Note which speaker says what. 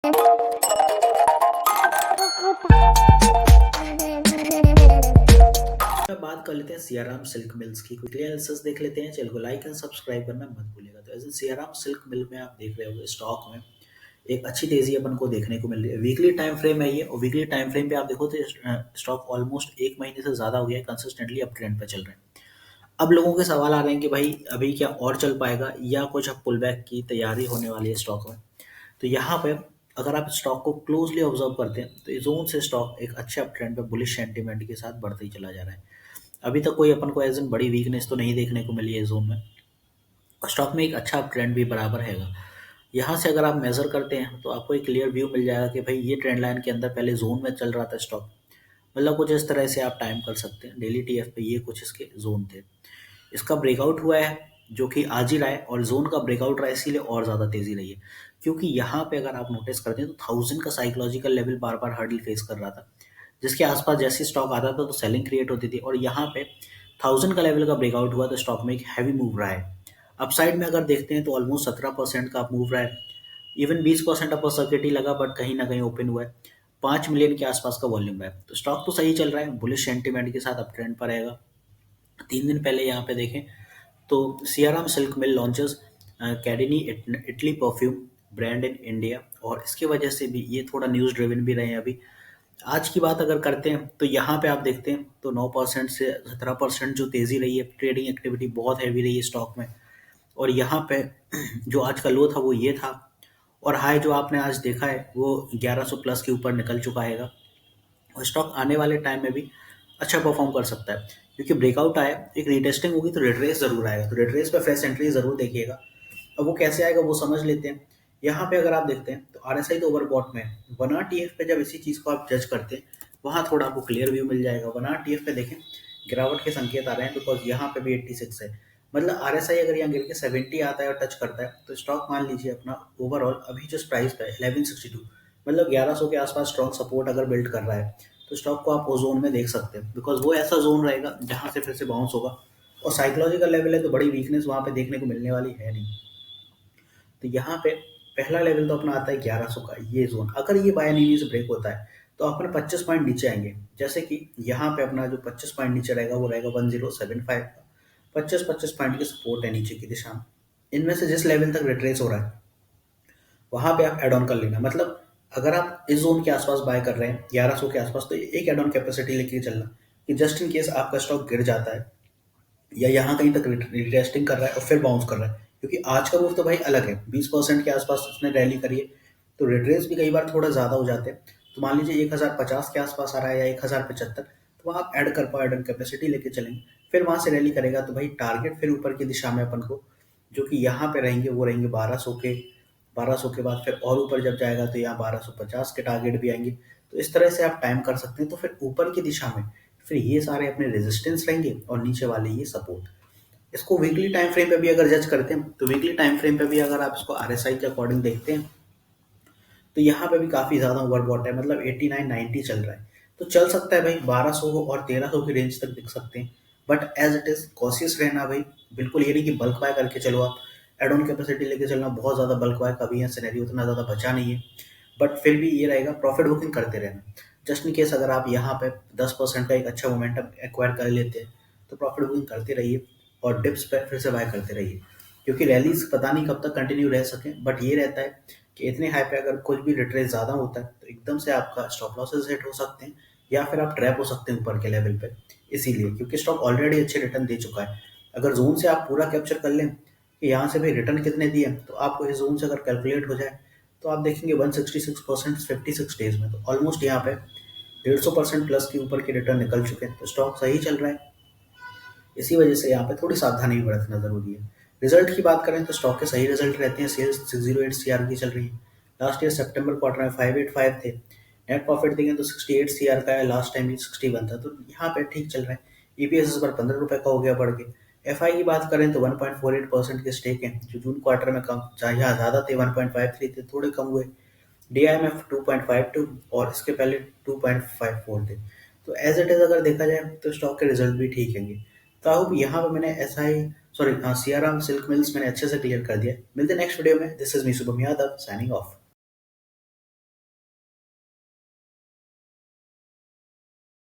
Speaker 1: बात कर लेते हैं सियाराम सिल्क मिल्स की। क्विकली एनालिसिस देख लेते हैं। चैनल को लाइक एंड सब्सक्राइब करना मत भूलिएगा। तो ऐसे सियाराम सिल्क मिल में आप देख रहे होंगे स्टॉक में एक अच्छी तेजी अपन को देखने को मिल रही है। वीकली टाइम फ्रेम है ये, और वीकली टाइम फ्रेम पे आप देखो तो स्टॉक ऑलमोस्ट एक महीने से ज़्यादा हो गया है कंसिस्टेंटली अप ट्रेंड पे चल रहे हैं। अब लोगों के सवाल आ रहे हैं कि भाई अभी क्या और चल पाएगा या कुछ अब पुल बैक की तैयारी होने वाली है स्टॉक में। तो यहाँ पे अगर आप स्टॉक को क्लोजली ऑब्जर्व करते हैं तो इस जोन से स्टॉक एक अच्छे अप ट्रेंड पे बुलिश सेंटीमेंट के साथ बढ़ते ही चला जा रहा है। अभी तक कोई अपन को एज इन बड़ी वीकनेस तो नहीं देखने को मिली है इस जोन में। स्टॉक में एक अच्छा अप ट्रेंड भी बराबर हैगा। यहाँ से अगर आप मेजर करते हैं तो आपको एक क्लियर व्यू मिल जाएगा कि भाई ये ट्रेंड लाइन के अंदर पहले जोन में चल रहा था स्टॉक। मतलब कुछ इस तरह से आप टाइम कर सकते हैं। डेली टीएफ पे ये कुछ इसके जोन थे। इसका ब्रेकआउट हुआ है जो कि आज ही रहा है, और जोन का ब्रेकआउट रहा है इसीलिए और ज़्यादा तेजी रही है। क्योंकि यहाँ पे अगर आप नोटिस करते हैं तो 1000 का साइकोलॉजिकल लेवल बार बार हर्डल फेस कर रहा था, जिसके आसपास जैसे स्टॉक आता था तो सेलिंग क्रिएट होती थी, और यहाँ पे 1000 का लेवल का ब्रेकआउट हुआ तो स्टॉक में एक हैवी मूव रहा है। अपसाइड में अगर देखते हैं तो ऑलमोस्ट 17% का मूव रहा है। इवन 20% अपर सर्किट ही लगा, बट कहीं ना कहीं ओपन हुआ है। 5 मिलियन के आसपास का वॉल्यूम है, तो स्टॉक तो सही चल रहा है, बुलिश सेंटीमेंट के साथ अप ट्रेंड पर रहेगा। 3 दिन पहले यहाँ पे देखें तो Siyaram silk mill launches Cadini Italy perfume brand in India, और इसकी वजह से भी ये थोड़ा न्यूज़ ड्रिवन भी रहे हैं। अभी आज की बात अगर करते हैं तो यहाँ पे आप देखते हैं तो 9% से 17% जो तेज़ी रही है। ट्रेडिंग एक्टिविटी बहुत हैवी रही है स्टॉक में, और यहाँ पे जो आज का लो था वो ये था, और हाई जो आपने आज देखा है वो 1100 प्लस के ऊपर निकल चुका है। और स्टॉक आने वाले टाइम में भी अच्छा परफॉर्म कर सकता है, क्योंकि ब्रेकआउट आया, एक रीटेस्टिंग होगी तो रिट्रेस जरूर आएगा। तो रिट्रेस पे फ्रेश एंट्री जरूर देखिएगा। अब वो कैसे आएगा वो समझ लेते हैं। यहाँ पे अगर आप देखते हैं तो आरएसआई तो ओवरबॉट में है। 1 टीएफ पे जब इसी चीज को आप जज करते हैं वहां थोड़ा आपको क्लियर व्यू मिल जाएगा। 1 टीएफ पे देखें गिरावट के संकेत आ रहे हैं, बिकॉज यहाँ पे भी 86 है। मतलब आरएसआई अगर यहाँ गिर के 70 आता है और टच करता है तो स्टॉक मान लीजिए अपना ओवरऑल अभी जिस प्राइस पे 1162, मतलब 1100 के आसपास स्ट्रॉन्ग सपोर्ट अगर बिल्ड कर रहा है तो स्टॉक को आप वो जोन में देख सकते हैं, बिकॉज वो ऐसा जोन रहेगा जहां से फिर से बाउंस होगा। और साइकोलॉजिकल लेवल है तो बड़ी वीकनेस वहां पे देखने को मिलने वाली है नहीं। तो यहाँ पे पहला लेवल तो अपना आता है 1100 का ये जोन। अगर ये बाय नीली से ब्रेक होता है तो अपने 25 पॉइंट नीचे आएंगे। जैसे कि यहाँ पे अपना जो 25 पॉइंट नीचे रहेगा वो रहेगा 1075 का। 25-25 पॉइंट की सपोर्ट है नीचे की दिशा में। इनमें से जिस लेवल तक रिट्रेस हो रहा है वहां पे आप एड ऑन कर लेना। मतलब अगर आप इस जोन के आसपास बाय कर रहे हैं 1100 के आसपास, तो एक एड ऑन कैपेसिटी लेके चलना कि जस्ट इन केस आपका स्टॉक गिर जाता है या यहाँ कहीं तक रिटेस्टिंग कर रहा है और फिर बाउंस कर रहा है। क्योंकि आज का मूव तो भाई अलग है, 20% के आसपास उसने रैली करी है, तो रिट्रेस भी कई बार थोड़ा ज़्यादा हो जाते हैं। तो मान लीजिए 1050 के आसपास आ रहा है या 1075, तो वहाँ आप ऐड कर पाओ, एड कैपेसिटी लेके चलेंगे। फिर वहाँ से रैली करेगा तो भाई टारगेट फिर ऊपर की दिशा में अपन को जो कि यहाँ पे रहेंगे वो रहेंगे 1200 के। 1200 के बाद फिर और ऊपर जब जाएगा तो यहाँ 1250 के टारगेट भी आएंगे। तो इस तरह से आप टाइम कर सकते हैं। तो फिर ऊपर की दिशा में फिर ये सारे अपने रेजिस्टेंस रहेंगे और नीचे वाले ये सपोर्ट। इसको वीकली टाइम फ्रेम पे भी अगर जज करते हैं तो वीकली टाइम फ्रेम पे भी अगर आप इसको आरएसआई के अकॉर्डिंग देखते हैं तो यहाँ पे भी काफी ज्यादा ओवरबॉट है। मतलब 89-90 चल रहा है। तो चल सकता है भाई 1200 और 1300 की रेंज तक दिख सकते हैं, but as it is cautious रहना भाई। बिल्कुल ये नहीं कि बल्क बाय करके चलो, आप एड ऑन कैपेसिटी लेके चलना। बहुत ज्यादा बल्क बाय कभी है सिनेरियो उतना ज्यादा बचा नहीं है, बट फिर भी ये रहेगा प्रॉफिट बुकिंग करते रहना। जस्ट इन केस अगर आप यहाँ पे 10% का एक अच्छा मोमेंटम एक्वायर कर लेते हैं तो प्रॉफिट बुकिंग करते रहिए और डिप्स पे फिर से बाय करते रहिए। क्योंकि रैलीज पता नहीं कब तक कंटिन्यू रह सके, बट ये रहता है कि इतने हाई पे अगर कुछ भी रिट्रेस ज़्यादा होता है तो एकदम से आपका स्टॉप लॉसेस हिट हो सकते हैं, या फिर आप ट्रैप हो सकते हैं ऊपर के लेवल पे। इसीलिए क्योंकि स्टॉक ऑलरेडी अच्छे रिटर्न दे चुका है। अगर जोन से आप पूरा कैप्चर कर लें कि यहाँ से भाई रिटर्न कितने दिए, तो आपको इस जोन से अगर कैलकुलेट हो जाए तो आप देखेंगे 166% 56 डेज में, तो ऑलमोस्ट यहाँ पे 150% प्लस के ऊपर के रिटर्न निकल चुके हैं। तो स्टॉक सही चल रहा है। इसी वजह से यहाँ पे थोड़ी सावधानी भी बरतना जरूरी है। रिजल्ट की बात करें तो स्टॉक के सही रिजल्ट रहते हैं। सेल्स 608 सीआर की चल रही है। लास्ट ईयर सितंबर क्वार्टर में 585 थे। नेट प्रॉफिट देखें तो 68 सीआर का है, लास्ट टाइम भी 61 था। तो यहाँ पे ठीक चल रहा है। ईपीएस इस बार 15 रुपए का हो गया बढ़ के। एफआई की बात करें तो 1.48% के स्टेक है, जो जून क्वार्टर में कम यहाँ ज्यादा थे, 1.53 थे, थोड़े कम हुए। डीआईएमएफ 2.52 और इसके पहले 2.54 थे। तो एज इट इज अगर देखा जाए तो स्टॉक के रिजल्ट भी ठीक होंगे। तो आई होप यहाँ पर मैंने सियाराम सिल्क मिल्स मैंने अच्छे से क्लियर कर दिया। मिलते नेक्स्ट वीडियो में। This is me Shubham Yadav signing off.